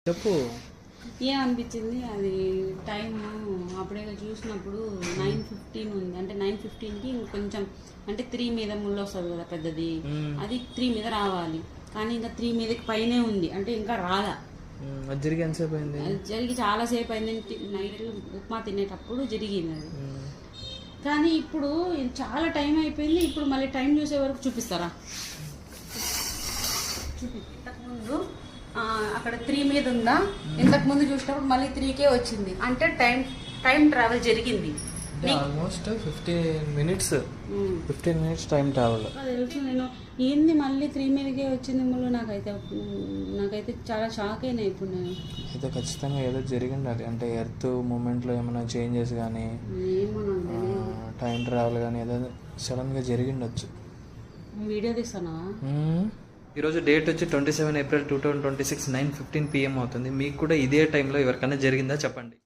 చెప్పు. ఏమనిపించింది అది టైం అప్పుడే చూసినప్పుడు 9:15 ఉంది. అంటే 9:15కి ఇంకొంచెం అంటే 3 మీద ముళ్ళు వస్తుంది కదా పెద్దది, అది 3 మీద రావాలి. కానీ ఇంకా 3 మీదకి పైనే ఉంది, అంటే ఇంకా రాలా. అది జరిగి ఎంతసేపు అయింది? అది జరిగి చాలాసేపు అయింది. నైట్ ఉప్మా తినేటప్పుడు జరిగింది అది. కానీ ఇప్పుడు చాలా టైం అయిపోయింది. ఇప్పుడు మళ్ళీ టైం చూసే వరకు చూపిస్తారా? ఇంతకుముందు అక్కడ 3 మీద ఉందా, ఇంతకుముందు చూసినప్పుడు మళ్ళీ 3కే వచ్చింది. అంటే టైం ట్రావెల్ జరిగింది. Almost 15 minutes time travel. తెలుసు. నేను ఏంది మళ్ళీ 3 మీదకే వచ్చింది మళ్ళీ నాకైతే చాలా షాక్ అయినా. ఇప్పుడు నేను అయితే ఖచ్చితంగా ఏదో జరిగిండాలి. అంటే ఎర్త్ మూమెంట్లో ఏమైనా చేంజెస్ కానీ, టైం ట్రావెల్ కానీ ఏదో సడన్గా జరిగిండొచ్చు. వీడియో తీస్తానా? ఈరోజు డేట్ వచ్చి 27 ఏప్రిల్ 2026 9:15 PM అవుతుంది. మీకు కూడా ఇదే టైంలో ఎవరికైనా జరిగిందా చెప్పండి.